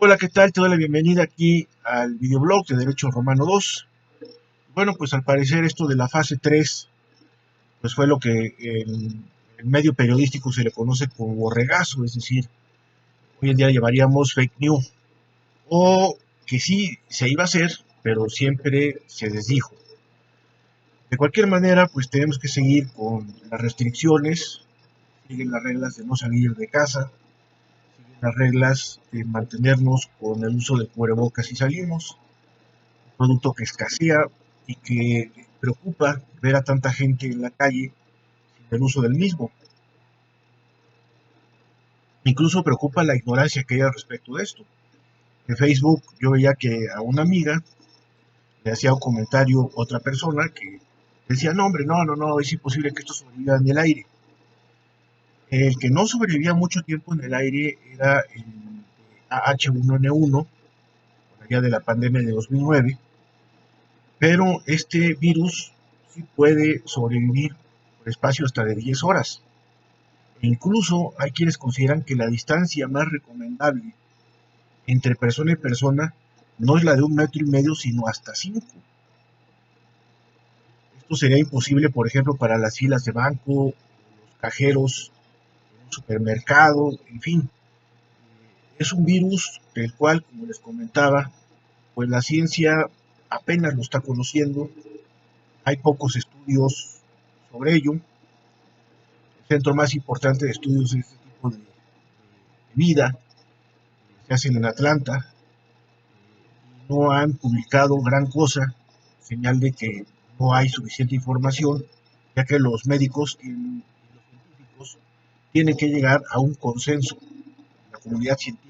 Hola, ¿qué tal? Te doy la bienvenida aquí al videoblog de Derecho Romano 2. Bueno, pues al parecer esto de la fase 3, pues fue lo que en el medio periodístico se le conoce como borregazo, es decir, hoy en día llevaríamos fake news, o que sí se iba a hacer, pero siempre se desdijo. De cualquier manera, pues tenemos que seguir con las restricciones, siguen las reglas de no salir de casa, siguen las reglas de mantenernos con el uso de cubrebocas si salimos, producto que escasea y que preocupa ver a tanta gente en la calle sin el uso del mismo. Incluso preocupa la ignorancia que hay al respecto de esto. En Facebook yo veía que a una amiga le hacía un comentario otra persona que decía, no hombre, no, es imposible que esto sobreviva en el aire. El que no sobrevivía mucho tiempo en el aire era el H1N1, por allá de la pandemia de 2009, pero este virus sí puede sobrevivir por espacio hasta de 10 horas. E incluso hay quienes consideran que la distancia más recomendable entre persona y persona no es la de 1,5 metros, sino hasta 5. Esto sería imposible, por ejemplo, para las filas de banco, los cajeros, un supermercado, en fin. Es un virus del cual, como les comentaba, pues la ciencia apenas lo está conociendo, hay pocos estudios sobre ello. El centro más importante de estudios de este tipo de vida se hacen en Atlanta, no han publicado gran cosa, señal de que no hay suficiente información, ya que los médicos y los científicos tienen que llegar a un consenso. La comunidad científica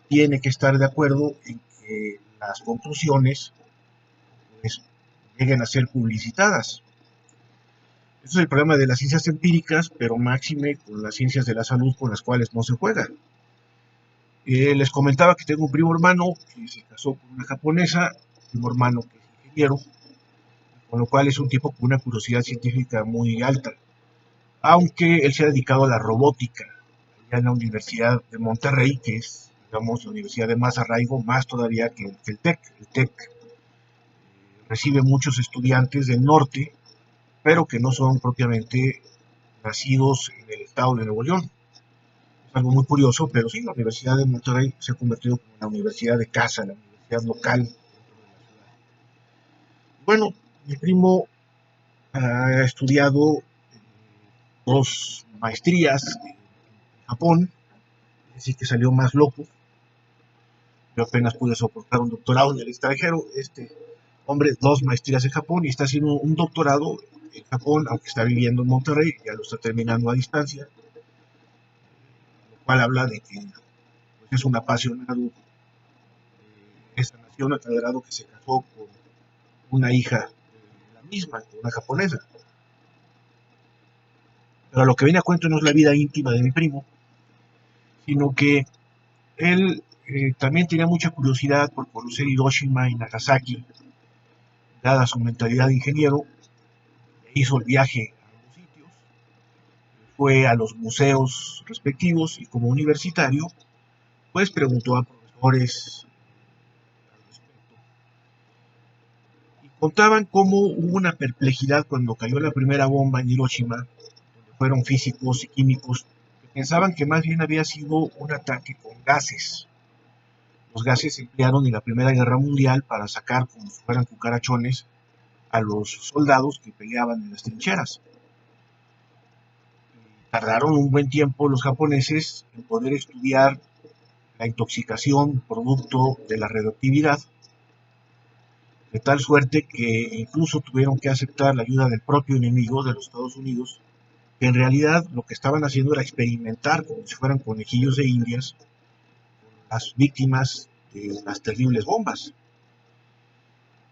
tiene que estar de acuerdo en que las conclusiones pues, lleguen a ser publicitadas. Ese es el problema de las ciencias empíricas, pero máxime con las ciencias de la salud con las cuales no se juega. Les comentaba que tengo un primo hermano que se casó con una japonesa, un primo hermano que es ingeniero, con lo cual es un tipo con una curiosidad científica muy alta, aunque él se ha dedicado a la robótica, allá en la Universidad de Monterrey, que es, digamos, la universidad de más arraigo, más todavía que el TEC. El TEC recibe muchos estudiantes del norte, pero que no son propiamente nacidos en el estado de Nuevo León. Es algo muy curioso, pero sí, la Universidad de Monterrey se ha convertido en la universidad de casa, la universidad local. Bueno, mi primo ha estudiado dos maestrías en Japón, así que salió más loco. Yo apenas pude soportar un doctorado en el extranjero. Este hombre, dos maestrías en Japón y está haciendo un doctorado en Japón, aunque está viviendo en Monterrey, ya lo está terminando a distancia, lo cual habla de que pues, es un apasionado de esta nación, a tal grado que se casó con una hija de la misma, con una japonesa. Pero lo que viene a cuento no es la vida íntima de mi primo, sino que él también tenía mucha curiosidad por conocer Hiroshima y Nagasaki, dada su mentalidad de ingeniero, hizo el viaje a ambos sitios, fue a los museos respectivos y como universitario, pues preguntó a profesores al respecto. Y contaban cómo hubo una perplejidad cuando cayó la primera bomba en Hiroshima, donde fueron físicos y químicos que pensaban que más bien había sido un ataque con gases. Los gases se emplearon en la Primera Guerra Mundial para sacar, como si fueran cucarachones, a los soldados que peleaban en las trincheras. Tardaron un buen tiempo los japoneses en poder estudiar la intoxicación producto de la radioactividad, de tal suerte que incluso tuvieron que aceptar la ayuda del propio enemigo de los Estados Unidos, que en realidad lo que estaban haciendo era experimentar como si fueran conejillos de indias con las víctimas de las terribles bombas.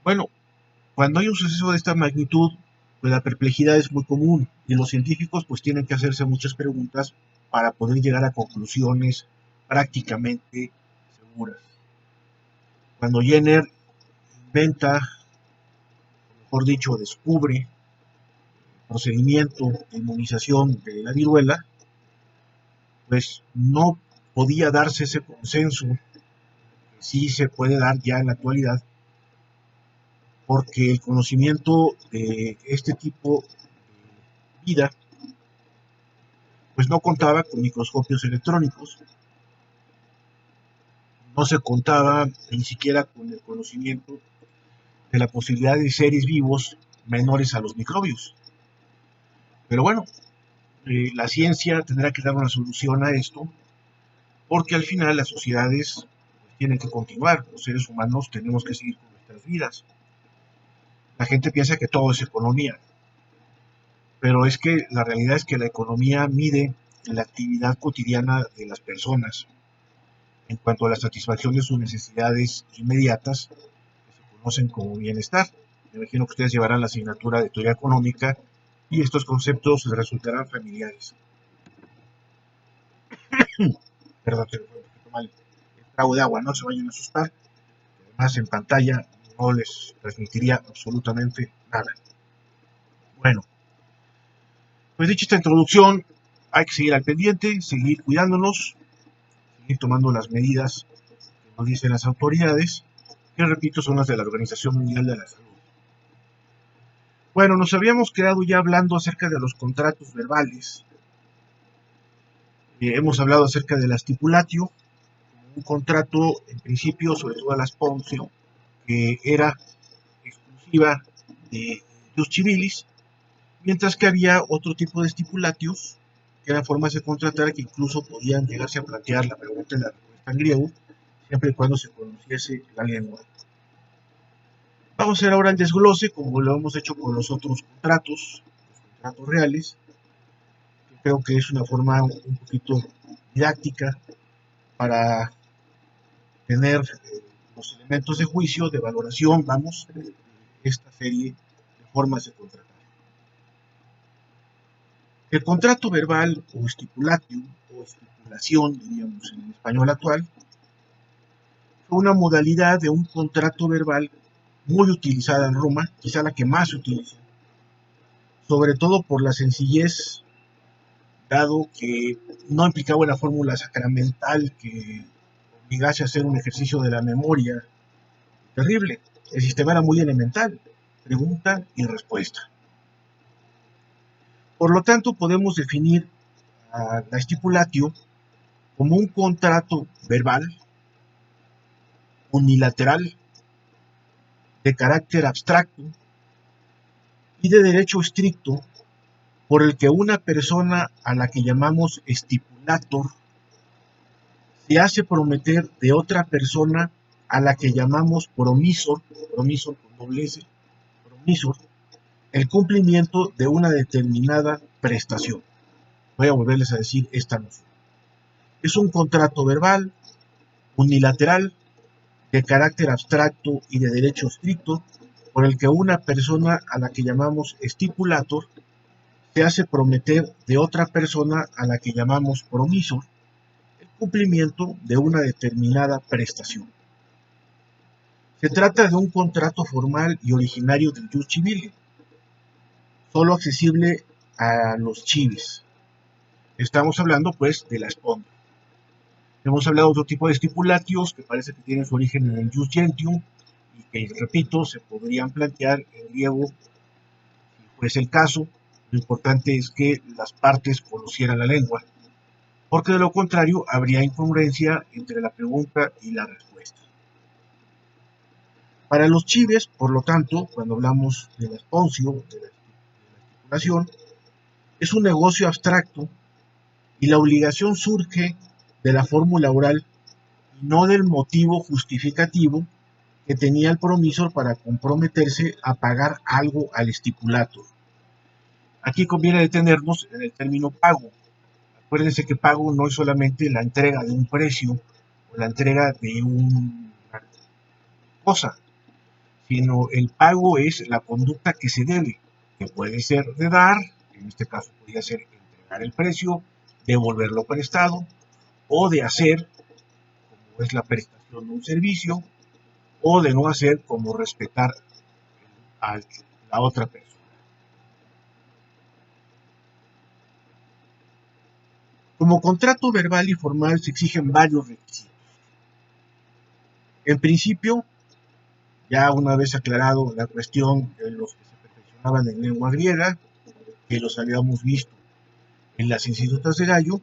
Bueno, cuando hay un suceso de esta magnitud, pues la perplejidad es muy común y los científicos pues tienen que hacerse muchas preguntas para poder llegar a conclusiones prácticamente seguras. Cuando Jenner inventa, o mejor dicho, descubre el procedimiento de inmunización de la viruela, pues no podía darse ese consenso sí se puede dar ya en la actualidad, porque el conocimiento de este tipo de vida pues no contaba con microscopios electrónicos, no se contaba ni siquiera con el conocimiento de la posibilidad de seres vivos menores a los microbios. Pero bueno, la ciencia tendrá que dar una solución a esto, porque al final las sociedades pues, tienen que continuar, los seres humanos tenemos que seguir con nuestras vidas. La gente piensa que todo es economía, pero es que la realidad es que la economía mide la actividad cotidiana de las personas en cuanto a la satisfacción de sus necesidades inmediatas, que se conocen como bienestar. Me imagino que ustedes llevarán la asignatura de teoría económica y estos conceptos les resultarán familiares. Perdón, se me fue un poquito mal el trago de agua, no se vayan a asustar. Además, en pantalla no les transmitiría absolutamente nada. Bueno, pues dicha esta introducción, hay que seguir al pendiente, seguir cuidándonos, seguir tomando las medidas que nos dicen las autoridades, que repito son las de la Organización Mundial de la Salud. Bueno, nos habíamos quedado ya hablando acerca de los contratos verbales. Hemos hablado acerca de la stipulatio, un contrato en principio, sobre todo a la sponsio, que era exclusiva de Jus Civilis, mientras que había otro tipo de stipulatios, que eran formas de contratar que incluso podían llegarse a plantear la pregunta y la respuesta en griego, siempre y cuando se conociese la lengua. Vamos a hacer ahora el desglose, como lo hemos hecho con los otros contratos, los contratos reales, que creo que es una forma un poquito didáctica para tener los elementos de juicio, de valoración, vamos, esta serie de formas de contratar. El contrato verbal o stipulatio, o estipulación, diríamos en el español actual, fue una modalidad de un contrato verbal muy utilizada en Roma, quizá la que más se utiliza, sobre todo por la sencillez, dado que no implicaba una fórmula sacramental que obligase a hacer un ejercicio de la memoria terrible. El sistema era muy elemental, pregunta y respuesta. Por lo tanto, podemos definir a la stipulatio como un contrato verbal unilateral de carácter abstracto y de derecho estricto por el que una persona a la que llamamos stipulator se hace prometer de otra persona a la que llamamos promisor, promisor con doble S, promisor, el cumplimiento de una determinada prestación. Voy a volverles a decir esta noción. Es un contrato verbal unilateral de carácter abstracto y de derecho estricto por el que una persona a la que llamamos stipulator se hace prometer de otra persona a la que llamamos promisor el cumplimiento de una determinada prestación. Se trata de un contrato formal y originario del Jus Civile, solo accesible a los chivis. Estamos hablando pues de la sponda. Hemos hablado de otro tipo de stipulatios que parece que tienen su origen en el Jus Gentium y que, repito, se podrían plantear en griego si fuese el caso. Lo importante es que las partes conocieran la lengua, porque de lo contrario habría incongruencia entre la pregunta y la respuesta. Para los chives, por lo tanto, cuando hablamos de la sponsio, de la estipulación, es un negocio abstracto y la obligación surge de la fórmula oral y no del motivo justificativo que tenía el promisor para comprometerse a pagar algo al estipulato. Aquí conviene detenernos en el término pago. Acuérdense que pago no es solamente la entrega de un precio o la entrega de una cosa, sino el pago es la conducta que se debe, que puede ser de dar, en este caso podría ser entregar el precio, devolverlo prestado, o de hacer, como es la prestación de un servicio, o de no hacer, como respetar a la otra persona. Como contrato verbal y formal se exigen varios requisitos. En principio, ya una vez aclarado la cuestión de los que se perfeccionaban en lengua griega, que los habíamos visto en las institutas de Gallo,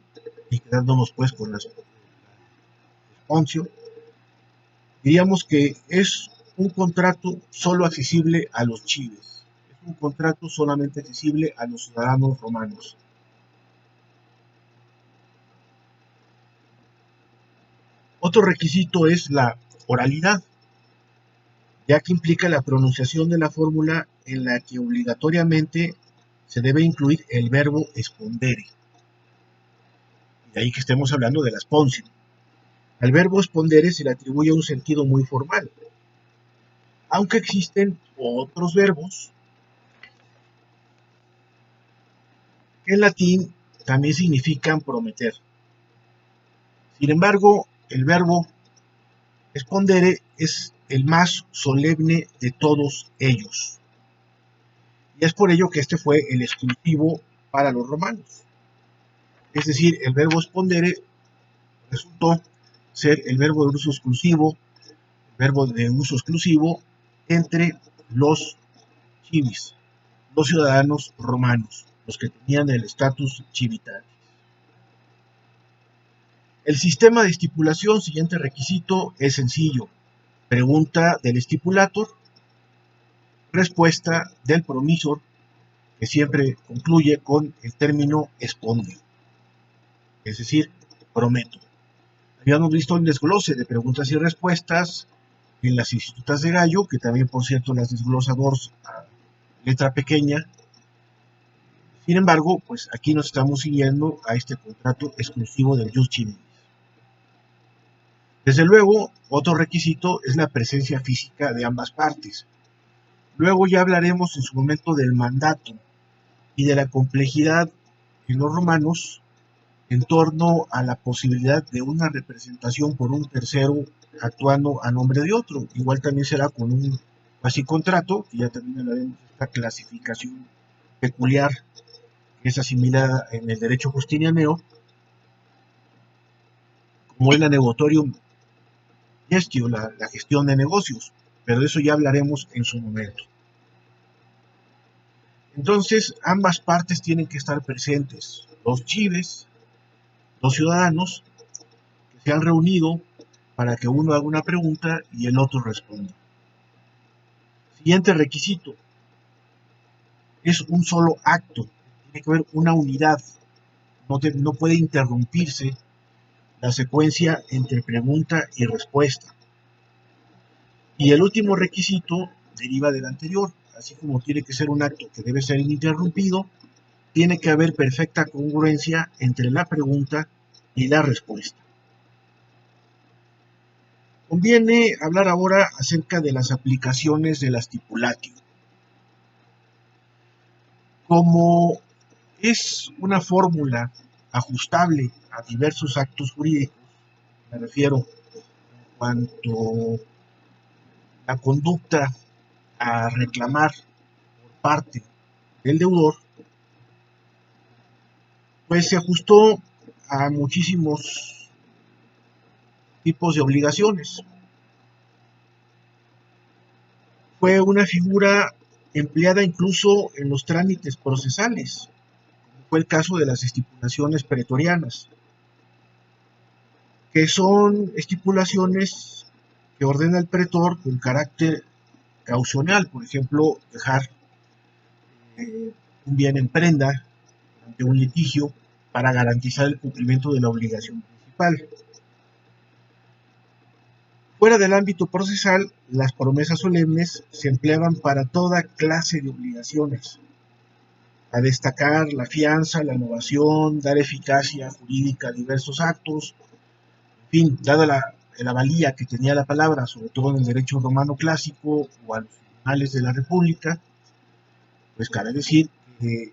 y quedándonos pues con las Poncio, diríamos que es un contrato solo accesible a los chives, es un contrato solamente accesible a los ciudadanos romanos. Otro requisito es la oralidad, ya que implica la pronunciación de la fórmula en la que obligatoriamente se debe incluir el verbo espondere. De ahí que estemos hablando de las Poncio. Al verbo espondere se le atribuye un sentido muy formal, aunque existen otros verbos que en latín también significan prometer. Sin embargo, el verbo espondere es el más solemne de todos ellos. Y es por ello que este fue el exclusivo para los romanos. Es decir, el verbo espondere resultó ser el verbo de uso exclusivo, entre los civis, los ciudadanos romanos, los que tenían el estatus civitatis. El sistema de estipulación, siguiente requisito, es sencillo. Pregunta del stipulator, respuesta del promisor, que siempre concluye con el término esponde, es decir, prometo. Habíamos visto el desglose de preguntas y respuestas en las institutas de Gallo, que también, por cierto, las desglosa Dors a letra pequeña. Sin embargo, pues aquí nos estamos siguiendo a este contrato exclusivo del Jus Civilis. Desde luego, otro requisito es la presencia física de ambas partes. Luego ya hablaremos en su momento del mandato y de la complejidad en los romanos en torno a la posibilidad de una representación por un tercero actuando a nombre de otro. Igual también será con un cuasi contrato, que ya también hablaremos de esta clasificación peculiar que es asimilada en el derecho justinianeo, como es la negotorium gestio, la gestión de negocios, pero de eso ya hablaremos en su momento. Entonces, ambas partes tienen que estar presentes, los chives, los ciudadanos, que se han reunido para que uno haga una pregunta y el otro responda. Siguiente requisito, es un solo acto, tiene que haber una unidad, no puede interrumpirse la secuencia entre pregunta y respuesta. Y el último requisito deriva del anterior, así como tiene que ser un acto que debe ser ininterrumpido, tiene que haber perfecta congruencia entre la pregunta y la respuesta. Conviene hablar ahora acerca de las aplicaciones de la stipulatio. Como es una fórmula ajustable a diversos actos jurídicos, me refiero en cuanto a la conducta a reclamar por parte del deudor, pues se ajustó a muchísimos tipos de obligaciones. Fue una figura empleada incluso en los trámites procesales, como fue el caso de las estipulaciones pretorianas, que son estipulaciones que ordena el pretor con carácter caucional, por ejemplo, dejar un bien en prenda ante un litigio para garantizar el cumplimiento de la obligación principal. Fuera del ámbito procesal, las promesas solemnes se empleaban para toda clase de obligaciones, a destacar la fianza, la innovación, dar eficacia jurídica a diversos actos, en fin, dada la valía que tenía la palabra, sobre todo en el derecho romano clásico o a los tribunales de la República, pues cabe decir que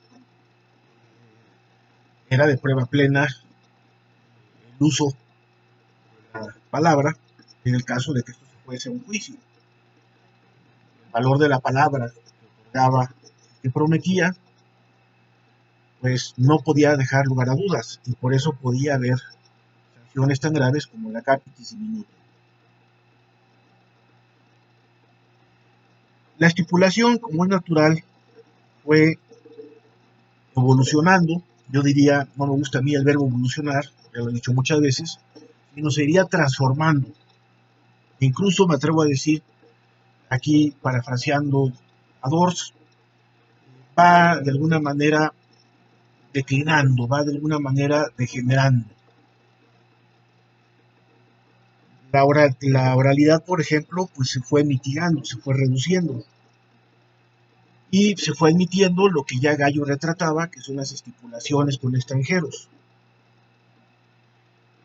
era de prueba plena el uso de la palabra en el caso de que esto se fuese un juicio. El valor de la palabra que otorgaba, que prometía, pues no podía dejar lugar a dudas y por eso podía haber sanciones tan graves como la capitis y minuto. La estipulación, como es natural, fue evolucionando. Yo diría, no me gusta a mí el verbo evolucionar, ya lo he dicho muchas veces, sino se iría transformando. Incluso me atrevo a decir, aquí parafraseando a Dors, va de alguna manera declinando, va de alguna manera degenerando. La oralidad, por ejemplo, pues se fue mitigando, se fue reduciendo y se fue admitiendo lo que ya Gallo retrataba, que son las estipulaciones con extranjeros.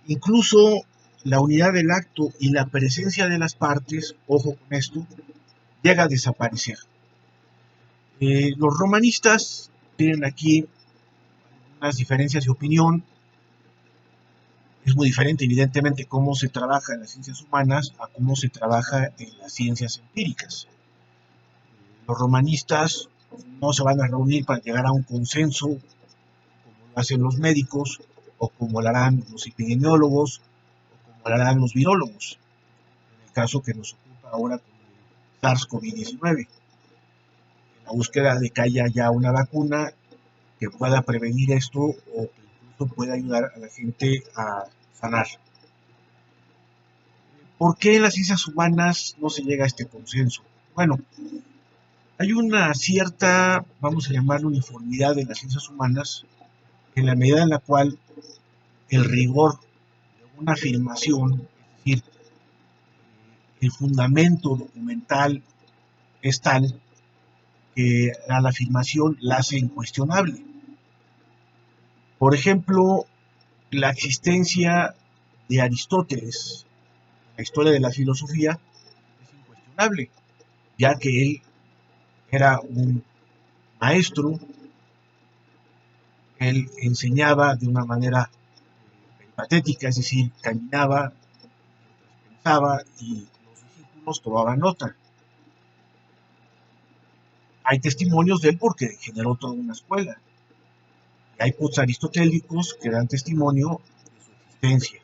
Incluso la unidad del acto y la presencia de las partes, ojo con esto, llega a desaparecer. Los romanistas tienen aquí unas diferencias de opinión. Es muy diferente, evidentemente, cómo se trabaja en las ciencias humanas a cómo se trabaja en las ciencias empíricas. Los romanistas no se van a reunir para llegar a un consenso como lo hacen los médicos o como lo harán los epidemiólogos o como lo harán los virólogos, en el caso que nos ocupa ahora con el SARS-CoV-19, en la búsqueda de que haya ya una vacuna que pueda prevenir esto o que incluso pueda ayudar a la gente a sanar. ¿Por qué en las ciencias humanas no se llega a este consenso? Bueno, hay una cierta, vamos a llamarlo, uniformidad en las ciencias humanas, en la medida en la cual el rigor de una afirmación, es decir, el fundamento documental es tal que a la afirmación la hace incuestionable. Por ejemplo, la existencia de Aristóteles, la historia de la filosofía, es incuestionable, ya que él era un maestro, él enseñaba de una manera patética, es decir, caminaba, pensaba y los discípulos tomaban nota. Hay testimonios de él porque generó toda una escuela. Y hay aristotélicos que dan testimonio de su existencia.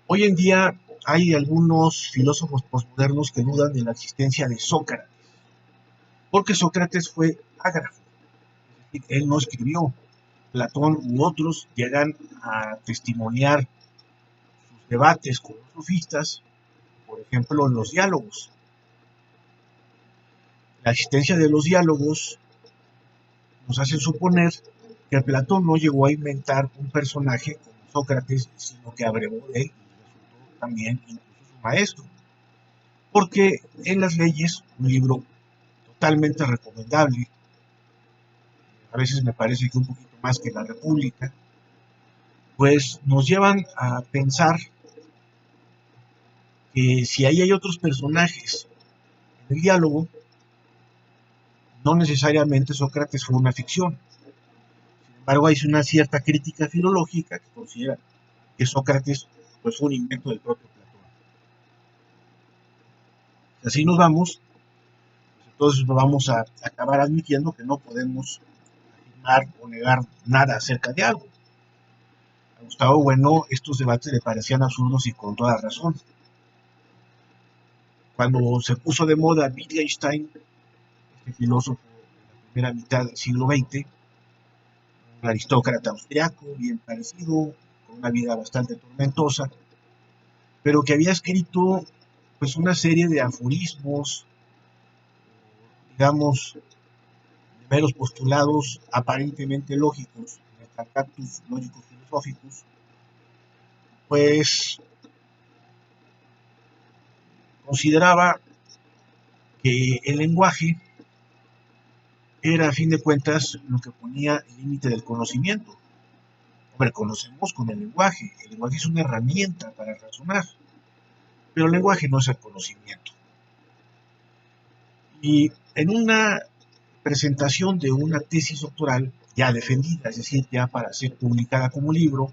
Hoy en día hay algunos filósofos postmodernos que dudan de la existencia de Sócrates, porque Sócrates fue ágrafo, es decir, él no escribió. Platón u otros llegan a testimoniar sus debates con los sofistas, por ejemplo, en los diálogos. La existencia de los diálogos nos hace suponer que Platón no llegó a inventar un personaje como Sócrates, sino que abrevó de él y resultó también incluso su maestro. Porque en las leyes, un libro totalmente recomendable, a veces me parece que un poquito más que la República, pues nos llevan a pensar que si ahí hay otros personajes en el diálogo, no necesariamente Sócrates fue una ficción. Sin embargo, hay una cierta crítica filológica que considera que Sócrates pues, fue un invento del propio Platón. Si así nos vamos, pues, entonces nos vamos a acabar admitiendo que no podemos afirmar o negar nada acerca de algo. A Gustavo Bueno estos debates le parecían absurdos y con toda razón. Cuando se puso de moda Wittgenstein, este filósofo de la primera mitad del siglo XX, un aristócrata austriaco, bien parecido, con una vida bastante tormentosa, pero que había escrito pues una serie de aforismos, digamos, meros postulados aparentemente lógicos, tractatus lógicos filosóficos, pues consideraba que el lenguaje era a fin de cuentas lo que ponía el límite del conocimiento. Hombre, conocemos con el lenguaje es una herramienta para razonar, pero el lenguaje no es el conocimiento. Y en una presentación de una tesis doctoral ya defendida, es decir, ya para ser publicada como libro,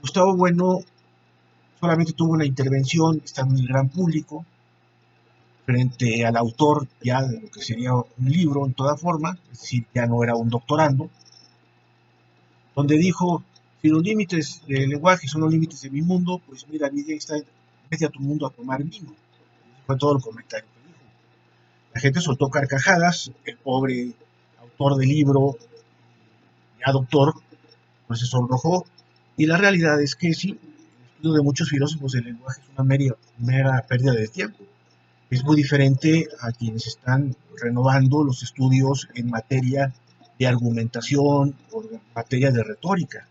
Gustavo Bueno solamente tuvo una intervención, estando en el gran público, frente al autor ya de lo que sería un libro en toda forma, es decir, ya no era un doctorando, donde dijo, si los límites del lenguaje son los límites de mi mundo, pues mira, Wittgenstein, vete a tu mundo a tomar vino. Ese fue todo el comentario. La gente soltó carcajadas, el pobre autor del libro, ya doctor, pues se sonrojó, y la realidad es que sí, el estudio de muchos filósofos del lenguaje es una mera pérdida de tiempo. Es muy diferente a quienes están renovando los estudios en materia de argumentación o en materia de retórica,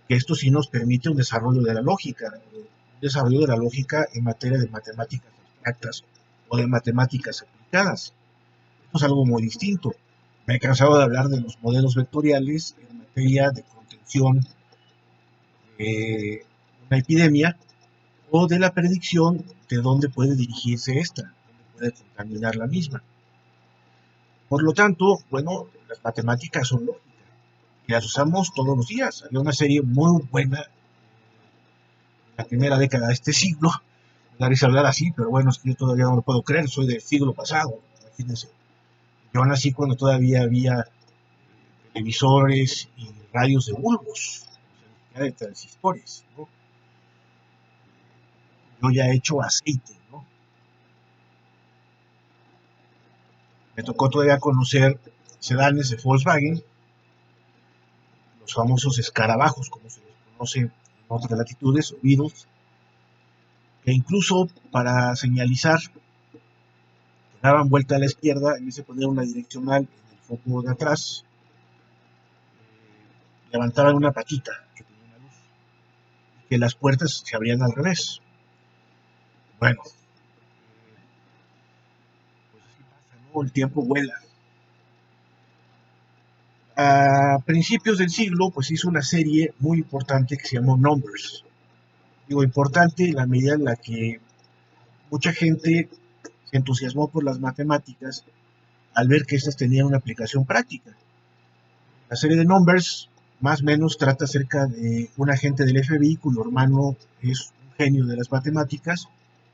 que esto sí nos permite un desarrollo de la lógica, en materia de matemáticas abstractas o de matemáticas aplicadas. Esto es algo muy distinto. Me he cansado de hablar de los modelos vectoriales en materia de contención de una epidemia o de la predicción de dónde puede dirigirse esta, dónde puede contaminar la misma. Por lo tanto, bueno, las matemáticas son lógicas y las usamos todos los días. Había una serie muy buena en la primera década de este siglo, me da hablar así, pero bueno, es que yo todavía no lo puedo creer, soy del siglo pasado, imagínense. Yo nací cuando todavía había televisores y radios de bulbos, o sea, de transistores, ¿no? Yo ya he hecho aceite, ¿no? Me tocó todavía conocer sedanes de Volkswagen, los famosos escarabajos, como se les conoce en otras latitudes, o Beetles, que incluso para señalizar daban vuelta a la izquierda, en vez de poner una direccional en el foco de atrás, levantaban una patita que tenía una luz, que las puertas se abrían al revés. Bueno, pues así pasa, ¿no? El tiempo vuela. A principios del siglo, pues hizo una serie muy importante que se llamó Numbers. Digo, importante en la medida en la que mucha gente se entusiasmó por las matemáticas al ver que éstas tenían una aplicación práctica. La serie de Numbers más o menos trata acerca de un agente del FBI cuyo hermano es un genio de las matemáticas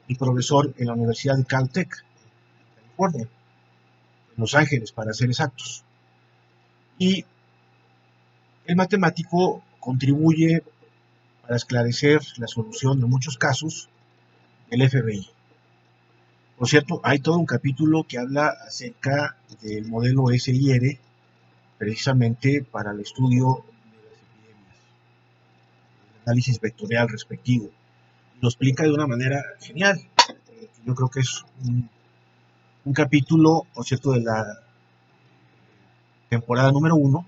y profesor en la Universidad de Caltech, en California, en Los Ángeles para ser exactos. Y el matemático contribuye para esclarecer la solución de muchos casos del FBI. Por cierto, hay todo un capítulo que habla acerca del modelo SIR, precisamente para el estudio de las epidemias, el análisis vectorial respectivo. Lo explica de una manera genial. Yo creo que es un capítulo, por cierto, de la temporada número 1,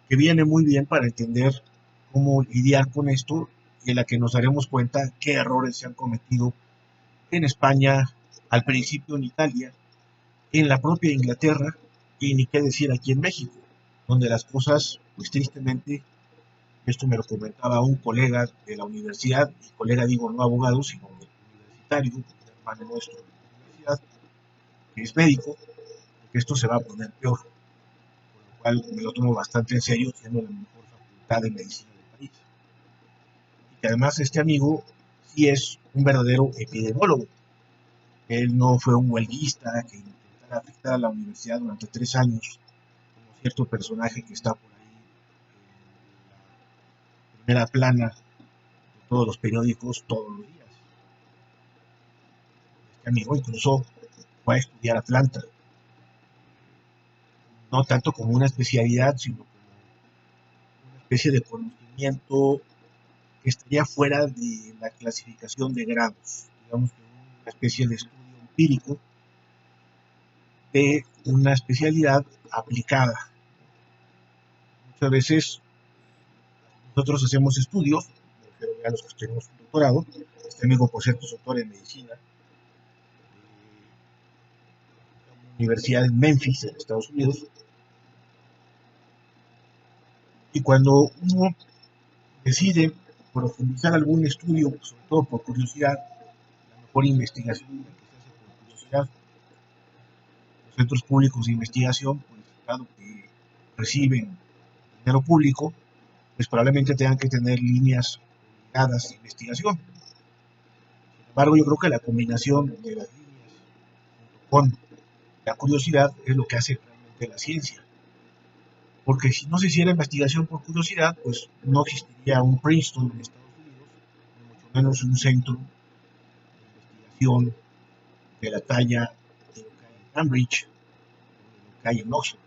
que viene muy bien para entender cómo lidiar con esto y en la que nos daremos cuenta qué errores se han cometido en España, al principio en Italia, en la propia Inglaterra y ni qué decir aquí en México, donde las cosas, pues tristemente, esto me lo comentaba un colega de la universidad, y colega digo no abogado, sino universitario, un hermano nuestro de la universidad, que es médico, que esto se va a poner peor, por lo cual me lo tomo bastante en serio, siendo la mejor facultad de medicina del país. Y que además este amigo sí es un verdadero epidemiólogo. Él no fue un huelguista que intentara afectar a la universidad durante 3 años, como cierto personaje que está por ahí en la primera plana de todos los periódicos todos los días. Este amigo incluso fue a estudiar Atlanta, no tanto como una especialidad, sino como una especie de conocimiento que estaría fuera de la clasificación de grados, digamos que una especie de estudio empírico de una especialidad aplicada. Muchas veces nosotros hacemos estudios, pero ya los que tenemos un doctorado, este amigo por cierto es doctor en medicina, universidad en Memphis, en Estados Unidos, y cuando uno decide profundizar algún estudio, sobre todo por curiosidad, la mejor investigación que se hace por curiosidad, los centros públicos de investigación, pues dado que reciben dinero público, pues probablemente tengan que tener líneas obligadas de investigación. Sin embargo, yo creo que la combinación de las líneas con la curiosidad es lo que hace realmente la ciencia. Porque si no se hiciera investigación por curiosidad, pues no existiría un Princeton en Estados Unidos, ni mucho menos un centro de investigación de la talla de lo que hay en Cambridge, que hay en Oxford.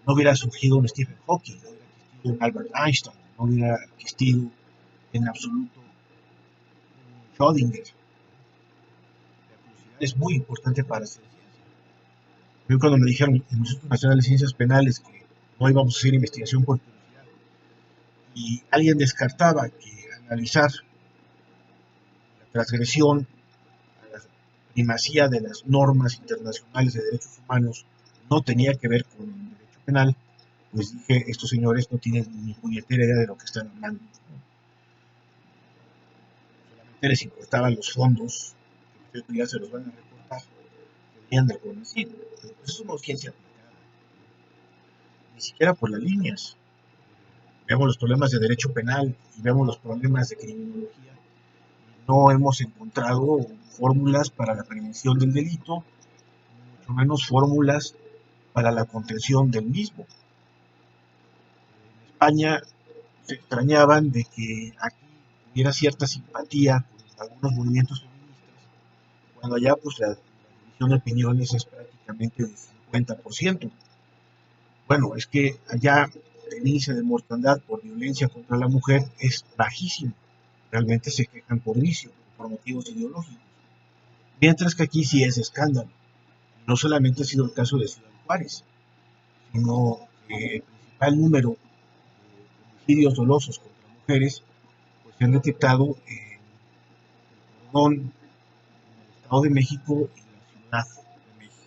No hubiera surgido un Stephen Hawking, no hubiera existido un Albert Einstein, no hubiera existido en absoluto un Schrödinger. La curiosidad es muy importante para hacer ciencia. Yo cuando me dijeron en el Instituto Nacional de Ciencias Penales que no íbamos a hacer investigación por curiosidad y alguien descartaba que analizar la transgresión a la primacía de las normas internacionales de derechos humanos no tenía que ver con el derecho penal, pues dije, estos señores no tienen ni puñetera idea de lo que están hablando. Solamente les importaban los fondos, que por cierto ya se los van a recortar, que venían del CONACYT. Pero pues eso no es ciencia aplicada, ni siquiera por las líneas. Vemos los problemas de derecho penal y vemos los problemas de criminología. No hemos encontrado fórmulas para la prevención del delito, mucho menos fórmulas para la contención del mismo. En España se extrañaban de que aquí hubiera cierta simpatía con algunos movimientos feministas, cuando allá pues la división de opiniones es prácticamente del 50%. Bueno, es que allá el índice de mortandad por violencia contra la mujer es bajísimo. Realmente se quejan por vicio, por motivos ideológicos. Mientras que aquí sí es escándalo. No solamente ha sido el caso de Ciudad Juárez, sino que el principal número de homicidios dolosos contra mujeres pues, se han detectado en el cordón, en el Estado de México y en la Ciudad de México.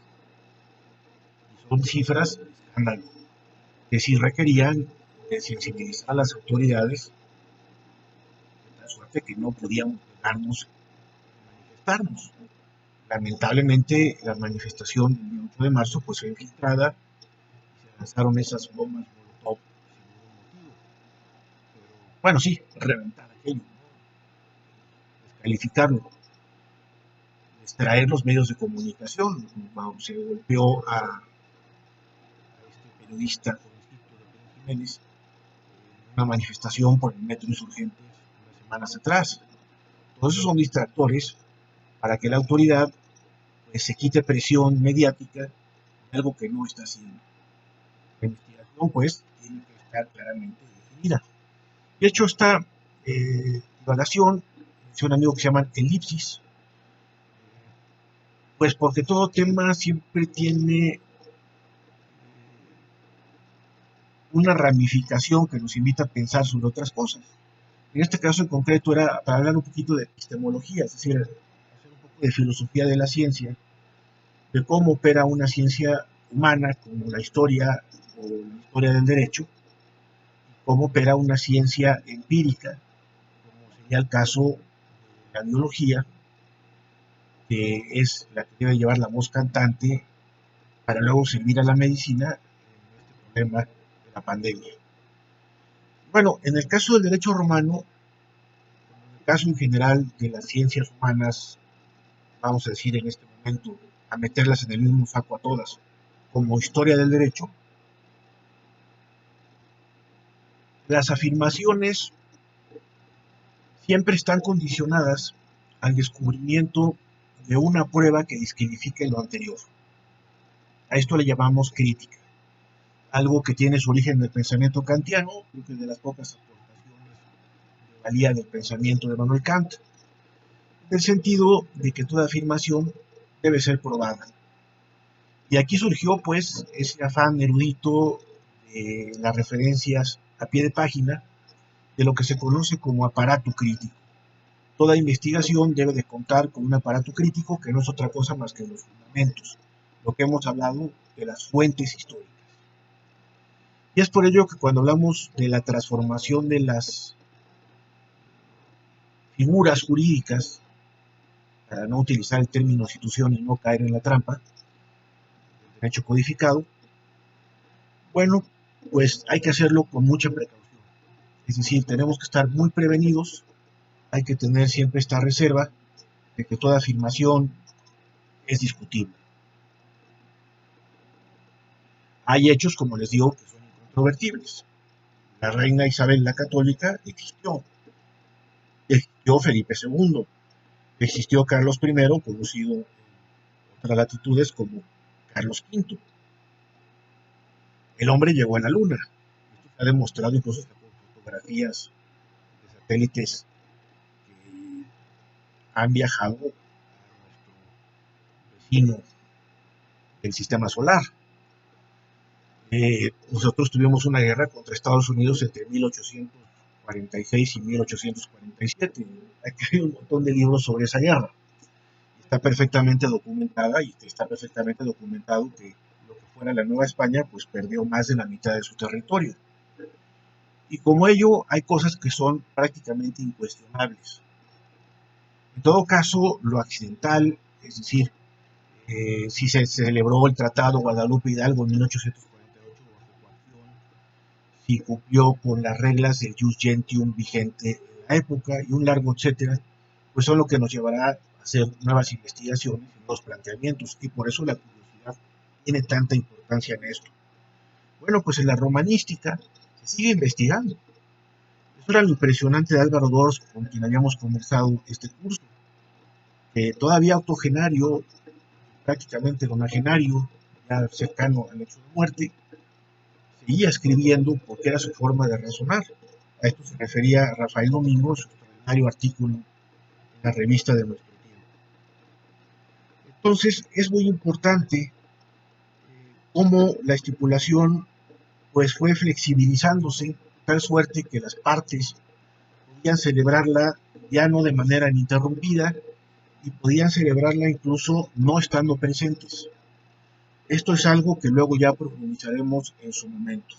Y son cifras de escándalo, que sí requerían de sensibilizar a las autoridades, de tal suerte que no podíamos dejarnos manifestarnos. Lamentablemente, la manifestación del 8 de marzo pues, fue infiltrada y se lanzaron esas bombas Molotov sin ningún motivo. Pero, bueno, sí, reventar aquello, descalificarlo, extraer los medios de comunicación. Se golpeó a este periodista jovencito de Pedro Jiménez en una manifestación por el Metro Insurgentes unas semanas atrás. Todos esos son distractores para que la autoridad pues, se quite presión mediática en algo que no está haciendo. La investigación pues tiene que estar claramente definida. De hecho, esta divagación es un amigo que se llama elipsis, pues porque todo tema siempre tiene una ramificación que nos invita a pensar sobre otras cosas. En este caso en concreto era para hablar un poquito de epistemología, es decir, hacer un poco de filosofía de la ciencia, de cómo opera una ciencia humana como la historia o la historia del derecho, cómo opera una ciencia empírica, como sería el caso de la biología, que es la que debe llevar la voz cantante para luego servir a la medicina en este problema de la pandemia. Bueno, en el caso del derecho romano, en el caso en general de las ciencias humanas, vamos a decir en este momento, a meterlas en el mismo saco a todas, como historia del derecho, las afirmaciones siempre están condicionadas al descubrimiento de una prueba que descalifique lo anterior. A esto le llamamos crítica, algo que tiene su origen en el pensamiento kantiano, creo que es de las pocas aportaciones de valía del pensamiento de Manuel Kant, en el sentido de que toda afirmación debe ser probada. Y aquí surgió pues ese afán erudito de las referencias a pie de página de lo que se conoce como aparato crítico. Toda investigación debe de contar con un aparato crítico que no es otra cosa más que los fundamentos, lo que hemos hablado de las fuentes históricas. Y es por ello que cuando hablamos de la transformación de las figuras jurídicas, para no utilizar el término institución y no caer en la trampa del derecho codificado, bueno, pues hay que hacerlo con mucha precaución. Es decir, tenemos que estar muy prevenidos, hay que tener siempre esta reserva de que toda afirmación es discutible. Hay hechos, como les digo, que son incontrovertibles. La reina Isabel la Católica existió Felipe II, existió Carlos I, conocido en otras latitudes como Carlos V. El hombre llegó a la Luna. Esto se ha demostrado incluso hasta con fotografías de satélites que han viajado a nuestro vecino del sistema solar. Nosotros tuvimos una guerra contra Estados Unidos entre 1846 y 1847. Aquí hay un montón de libros sobre esa guerra. Está perfectamente documentada y está perfectamente documentado que lo que fuera la Nueva España pues perdió más de la mitad de su territorio. Y como ello hay cosas que son prácticamente incuestionables. En todo caso, lo accidental, es decir, si se celebró el Tratado Guadalupe Hidalgo en 1848 bajo coacción, si cumplió con las reglas del jus gentium vigente en la época y un largo etcétera, pues son lo que nos llevará a hacer nuevas investigaciones y nuevos planteamientos, y por eso la curiosidad tiene tanta importancia en esto. Bueno, pues en la romanística se sigue investigando. Eso era lo impresionante de Álvaro Dors, con quien habíamos comenzado este curso, que todavía octogenario, prácticamente nonagenario, ya cercano al hecho de muerte, seguía escribiendo porque era su forma de razonar. A esto se refería Rafael Domingo, su extraordinario artículo en la revista de nuestro tiempo. Entonces, es muy importante cómo la estipulación pues fue flexibilizándose, de tal suerte que las partes podían celebrarla ya no de manera ininterrumpida y podían celebrarla incluso no estando presentes. Esto es algo que luego ya profundizaremos en su momento,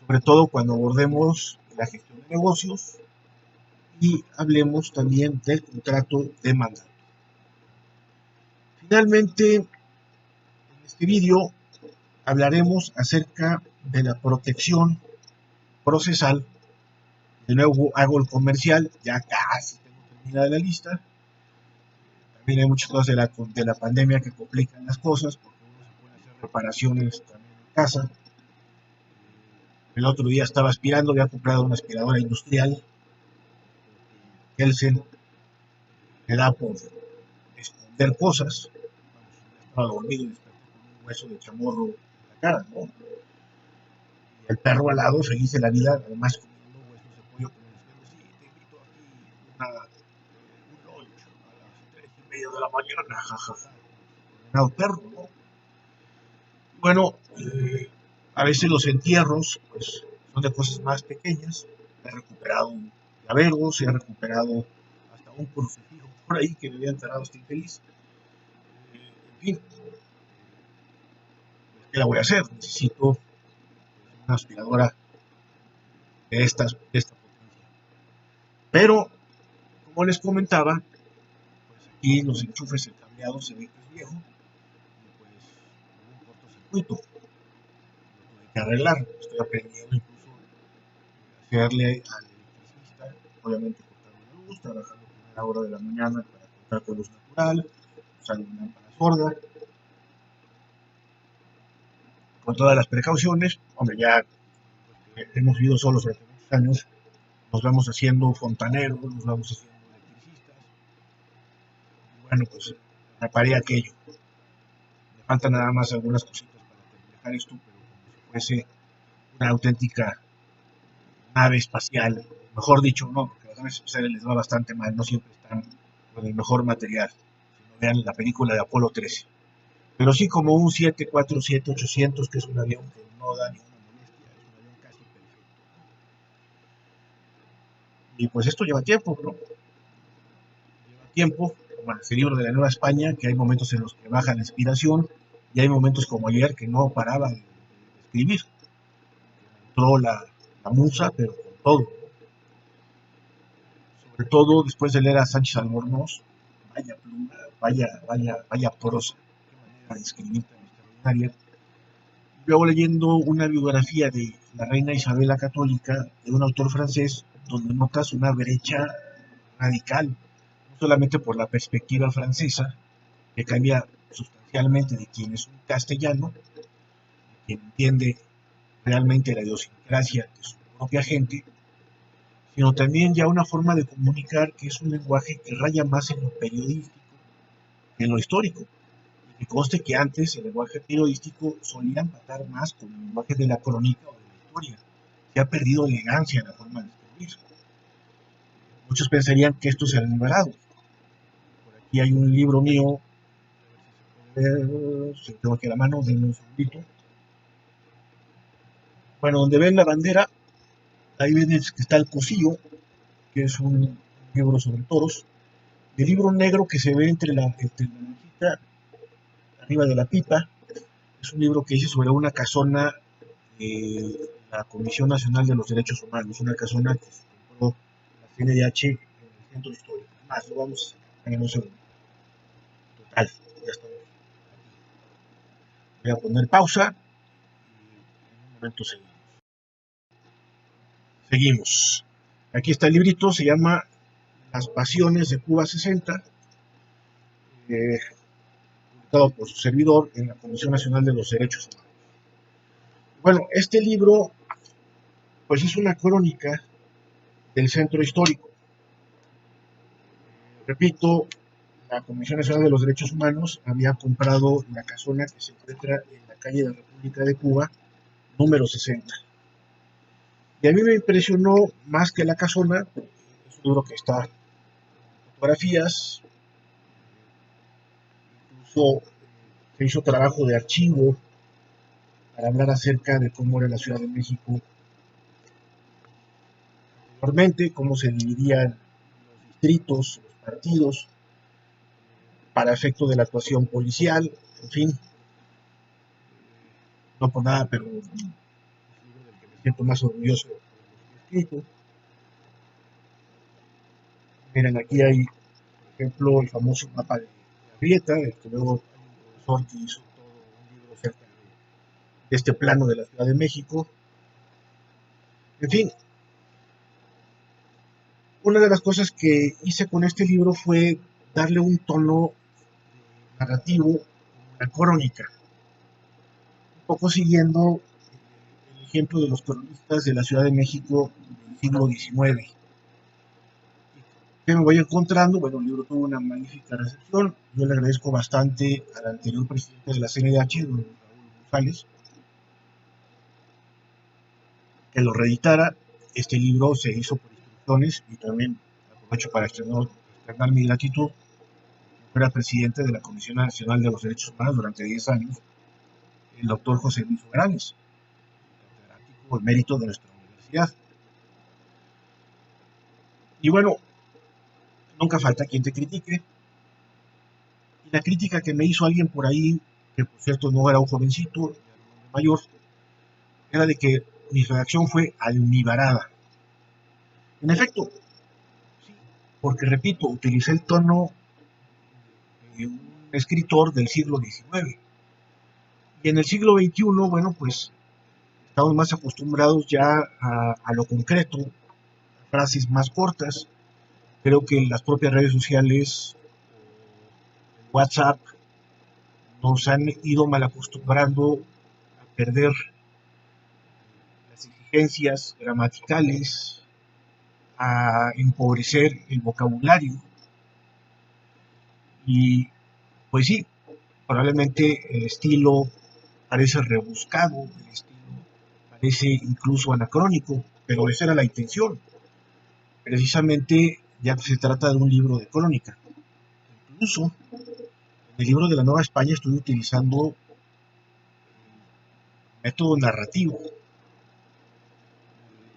sobre todo cuando abordemos la gestión de negocios y hablemos también del contrato de mandato. Finalmente, en este vídeo hablaremos acerca de la protección procesal. De nuevo hago el comercial, ya casi tengo terminada la lista. También hay muchas cosas de la pandemia que complican las cosas, porque uno se puede hacer reparaciones también en casa. El otro día estaba aspirando, había comprado una aspiradora industrial. Kelsen le da por esconder cosas. Estaba dormido y despertó con un hueso de chamorro en la cara, ¿no? Y el perro al lado, feliz de la vida, además comiendo huesos de pollo con el espejo. Sí, te invito aquí un lunch a las 3:30 de la mañana, jajaja. Condenado perro, ¿no? Bueno, a veces los entierros, pues, son de cosas más pequeñas. He recuperado llaveros, he recuperado hasta un crucifijo por ahí que me había enterrado este infeliz. En fin, ¿qué la voy a hacer? Necesito una aspiradora de esta potencia. Pero, como les comentaba, pues aquí los enchufes, el cableado se ve que es viejo y pues hubo un cortocircuito. Lo tuve que arreglar. Estoy aprendiendo incluso a hacerle al electricista, obviamente cortando la luz, trabajando a primera hora de la mañana para cortar con luz natural, usando una lámpara sorda, con todas las precauciones. Hombre, ya hemos vivido solos durante muchos años, nos vamos haciendo fontaneros, nos vamos haciendo electricistas. Y bueno, pues reparé aquello. Me faltan nada más algunas cositas para terminar esto, pero como si fuese una auténtica nave espacial. Mejor dicho, no, porque a las naves espaciales les va bastante mal, no siempre están con el mejor material. Si no, vean la película de Apolo 13. Pero sí como un 747 800, que es un avión que no da ninguna molestia, es un avión casi perfecto. Y pues esto lleva tiempo, ¿no? Lleva tiempo, como el libro de la Nueva España, que hay momentos en los que baja la inspiración y hay momentos como ayer que no paraba de escribir. Entró la musa, pero con todo. Sobre todo después de leer a Sánchez Albornoz, vaya pluma, vaya prosa, qué manera de escribir tan extraordinaria. Luego leyendo una biografía de la reina Isabel la Católica, de un autor francés, donde notas una brecha radical, no solamente por la perspectiva francesa, que cambia sustancialmente de quien es un castellano, quien entiende realmente la idiosincrasia de su propia gente, sino también ya una forma de comunicar que es un lenguaje que raya más en lo periodístico, en lo histórico. Y que conste que antes el lenguaje periodístico solía empatar más con el lenguaje de la crónica o de la historia. Se ha perdido elegancia en la forma de escribir. Muchos pensarían que esto se ha numerado. Por aquí hay un libro mío, si tengo aquí a la mano, denme un segundito. Bueno, donde ven la bandera, ahí ven que está el Cosío, que es un libro sobre toros. El libro negro que se ve entre la manchita arriba de la pipa es un libro que hice sobre una casona de la Comisión Nacional de los Derechos Humanos, una casona que se compró la CNDH en el centro histórico. Más, lo vamos a sacar en un segundo. Total, ya estamos. Voy a poner pausa y en un momento seguimos. Seguimos. Aquí está el librito, se llama Las Pasiones de Cuba 60, publicado por su servidor en la Comisión Nacional de los Derechos Humanos. Bueno, este libro, pues es una crónica del centro histórico. Repito, la Comisión Nacional de los Derechos Humanos había comprado la casona que se encuentra en la calle de la República de Cuba, número 60. Y a mí me impresionó más que la casona, es un libro que está fotografías, incluso se hizo trabajo de archivo para hablar acerca de cómo era la Ciudad de México anteriormente, cómo se dividían los distritos, los partidos, para efecto de la actuación policial, en fin, no por nada, pero es el libro del que me siento más orgulloso de lo que he escrito. Miren, aquí hay, por ejemplo, el famoso mapa de Arrieta, el que luego hay un profesor que hizo todo un libro acerca de este plano de la Ciudad de México. En fin, una de las cosas que hice con este libro fue darle un tono narrativo, una crónica, un poco siguiendo el ejemplo de los cronistas de la Ciudad de México del siglo XIX. ¿Qué me voy encontrando? Bueno, el libro tuvo una magnífica recepción. Yo le agradezco bastante al anterior presidente de la CNDH, don Raúl González, que lo reeditara. Este libro se hizo por instrucciones y también aprovecho para externar mi gratitud. Era presidente de la Comisión Nacional de los Derechos Humanos durante 10 años, el doctor José Luis Morales, catedrático emérito de nuestra universidad. Y bueno, nunca falta quien te critique. Y la crítica que me hizo alguien por ahí, que por cierto no era un jovencito, era un hombre mayor, era de que mi redacción fue almibarada. En efecto, sí, porque repito, utilicé el tono de un escritor del siglo XIX. Y en el siglo XXI, bueno, pues estamos más acostumbrados ya a lo concreto, a frases más cortas. Creo que las propias redes sociales, WhatsApp, nos han ido mal acostumbrando a perder las exigencias gramaticales, a empobrecer el vocabulario. Y pues sí, probablemente el estilo parece rebuscado, el estilo parece incluso anacrónico, pero esa era la intención. Precisamente ya que se trata de un libro de crónica. Incluso en el libro de la Nueva España estoy utilizando método narrativo.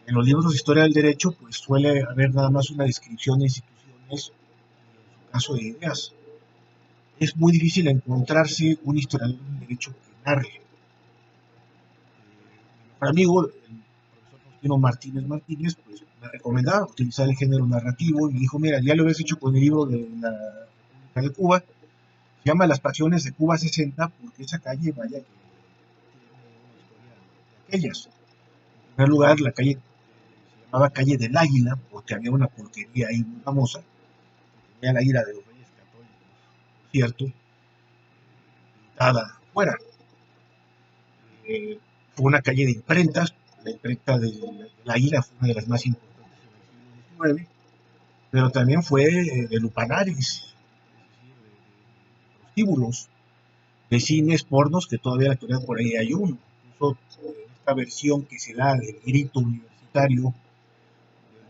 En los libros de historia del derecho, pues suele haber nada más una descripción de instituciones y en su caso de ideas. Es muy difícil encontrarse un historiador del derecho que narre. Mi mejor amigo, el profesor Faustino Martínez Martínez, pues me recomendaba utilizar el género narrativo y me dijo, mira, ya lo habías hecho con el libro de la República de Cuba, se llama Las Pasiones de Cuba 60, porque esa calle, vaya, que tiene una historia de aquellas. En primer lugar, la calle se llamaba Calle del Águila, porque había una porquería ahí muy famosa, que tenía la ira de los reyes católicos, por cierto, pintada fuera. Fue una calle de imprentas, la imprenta del Águila fue una de las más importantes en el siglo XIX, pero también fue de lupanares, es decir, prostíbulos de cines pornos, que todavía en la actualidad por ahí hay uno. Incluso esta versión que se da del grito universitario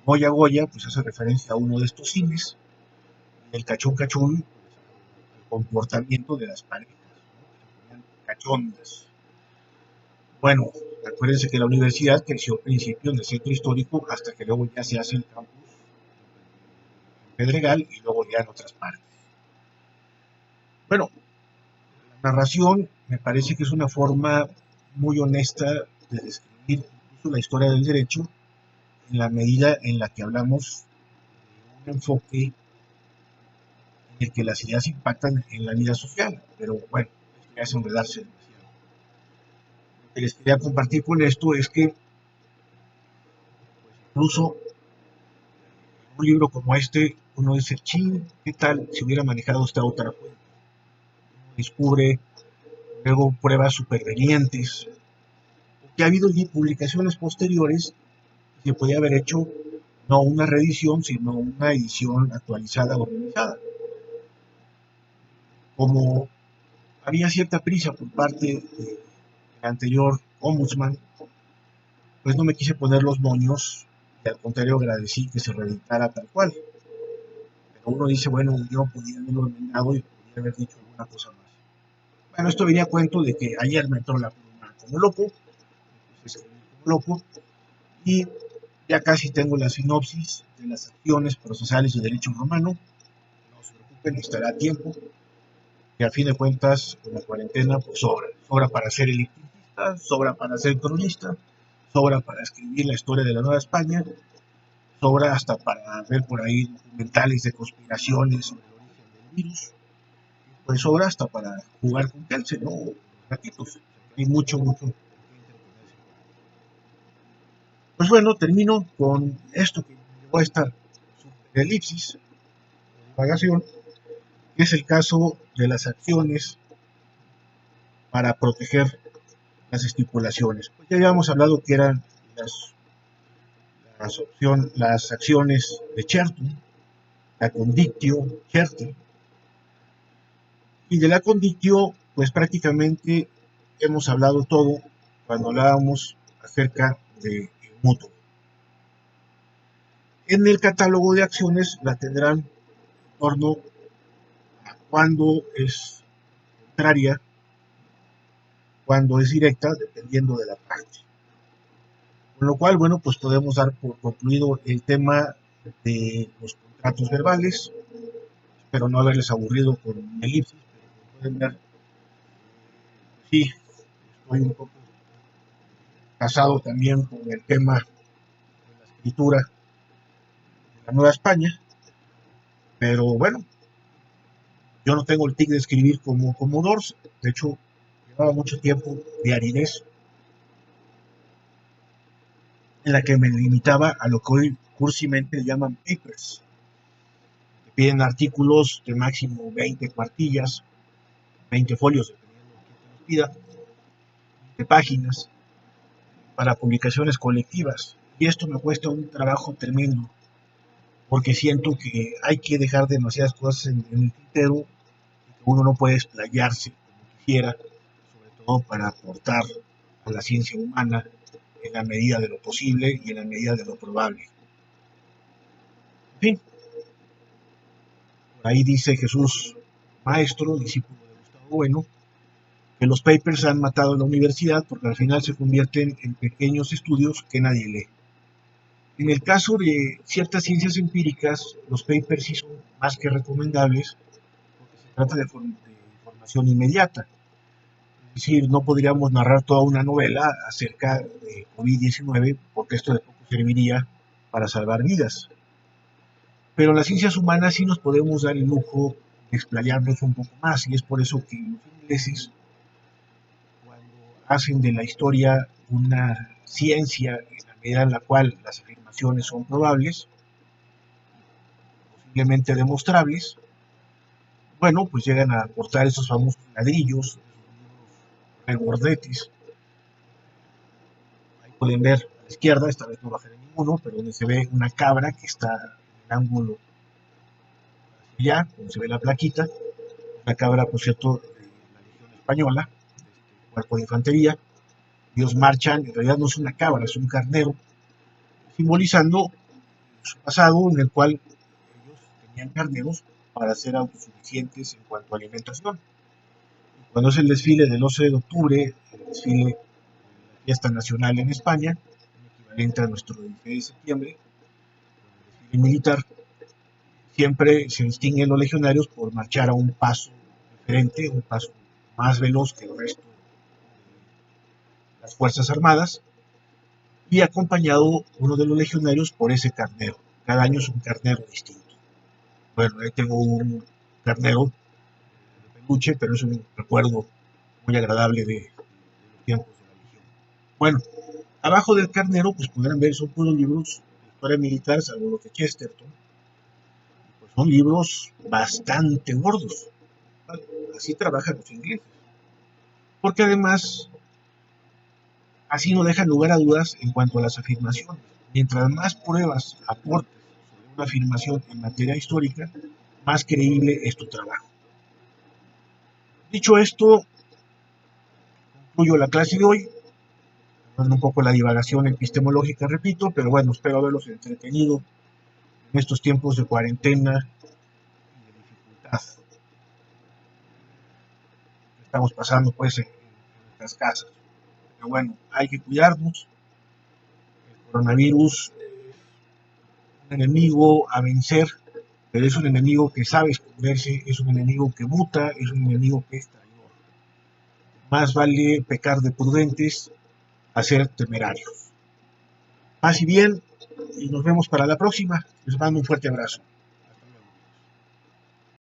Goya Goya, pues hace referencia a uno de estos cines, el cachón cachón, el comportamiento de las parejas, ¿no? Cachondas. Bueno, acuérdense que la universidad creció al principio en el centro histórico hasta que luego ya se hace el campus en Pedregal y luego ya en otras partes. Bueno, la narración me parece que es una forma muy honesta de describir incluso la historia del derecho en la medida en la que hablamos de un enfoque en el que las ideas impactan en la vida social. Pero bueno, esto ya es enredarse demasiado. Lo que les quería compartir con esto es que incluso un libro como este, uno dice, ching, ¿qué tal si hubiera manejado esta otra fuente? Descubre luego pruebas supervenientes, que ha habido publicaciones posteriores que podía haber hecho no una reedición, sino una edición actualizada, organizada. Como había cierta prisa por parte del anterior ombudsman, pues no me quise poner los moños y al contrario agradecí que se reeditara tal cual. Pero uno dice, bueno, yo podía haberlo enmendado y podía haber dicho alguna cosa más. Bueno, esto venía a cuento de que ayer me entró la pluma como loco, pues escribí como loco, y ya casi tengo la sinopsis de las acciones procesales de derecho romano. No se preocupen, estará a tiempo, que a fin de cuentas, con la cuarentena, pues sobra. Sobra para ser elitista, sobra para ser cronista, sobra para escribir la historia de la Nueva España, sobra hasta para ver por ahí documentales de conspiraciones sobre el origen del virus, pues sobra hasta para jugar con Kelce, ¿no? Ratitos. Hay mucho, mucho. Pues bueno, termino con esto que me llevó a esta elipsis, divagación, que es el caso de las acciones para proteger las estipulaciones. Pues ya habíamos hablado que eran las acciones de Chertoff, la condictio Chertoff, y de la condictio, pues prácticamente hemos hablado todo cuando hablábamos acerca de mutuo. En el catálogo de acciones la tendrán en torno a cuando es contraria, cuando es directa, dependiendo de la parte. Con lo cual, bueno, pues podemos dar por concluido el tema de los contratos verbales. Espero no haberles aburrido con elipsis, pero como pueden ver, sí, estoy un poco casado también con el tema de la escritura de la Nueva España, pero bueno, yo no tengo el tic de escribir como Dors. De hecho, llevaba mucho tiempo de aridez en la que me limitaba a lo que hoy cursimente llaman papers, que piden artículos de máximo 20 cuartillas, 20 folios, dependiendo de quién te los pida, de páginas, para publicaciones colectivas. Y esto me cuesta un trabajo tremendo, porque siento que hay que dejar demasiadas cosas en el tintero, y que uno no puede explayarse como quisiera, sobre todo para aportar a la ciencia humana en la medida de lo posible y en la medida de lo probable. En fin, por ahí dice Jesús Maestro, discípulo de Gustavo Bueno, que los papers han matado a la universidad porque al final se convierten en pequeños estudios que nadie lee. En el caso de ciertas ciencias empíricas, los papers sí son más que recomendables porque se trata de información inmediata. Es decir, no podríamos narrar toda una novela acerca de COVID-19 porque esto de poco serviría para salvar vidas. Pero las ciencias humanas sí nos podemos dar el lujo de explayarnos un poco más y es por eso que los ingleses, cuando hacen de la historia una ciencia en la medida en la cual las afirmaciones son probables, posiblemente demostrables, bueno, pues llegan a aportar esos famosos ladrillos, esos libros regordetes. Ahí pueden ver a la izquierda, esta vez no bajaré ninguno, pero donde se ve una cabra que está en el ángulo hacia allá, donde se ve la plaquita. una cabra, por cierto, de la Legión Española, cuerpo de infantería. Ellos marchan, en realidad no es una cabra, es un carnero, simbolizando su pasado en el cual ellos tenían carneros para ser autosuficientes en cuanto a alimentación. Cuando es el desfile del 11 de octubre, el desfile de la fiesta nacional en España, equivalente a nuestro 16 de septiembre, el desfile militar, siempre se distinguen los legionarios por marchar a un paso diferente, un paso más veloz que el resto de las Fuerzas Armadas, y acompañado uno de los legionarios por ese carnero. Cada año es un carnero distinto. Bueno, ahí tengo un carnero de peluche, pero es un recuerdo muy agradable de los tiempos de la Legión. Bueno, abajo del carnero, pues podrán ver, son puros libros de historia militar, salvo los de Chesterton. Pues son libros bastante gordos. Así trabajan los ingleses. Porque además, así no dejan lugar a dudas en cuanto a las afirmaciones. Mientras más pruebas aportes sobre una afirmación en materia histórica, más creíble es tu trabajo. Dicho esto, concluyo la clase de hoy, dando un poco la divagación epistemológica, repito, pero bueno, espero haberlos entretenido en estos tiempos de cuarentena y de dificultad que estamos pasando pues en nuestras casas. Pero bueno, hay que cuidarnos. El coronavirus es un enemigo a vencer, pero es un enemigo que sabe esconderse, es un enemigo que muta, es un enemigo que es traidor. Más vale pecar de prudentes a ser temerarios. Paz y bien, y nos vemos para la próxima. Les mando un fuerte abrazo.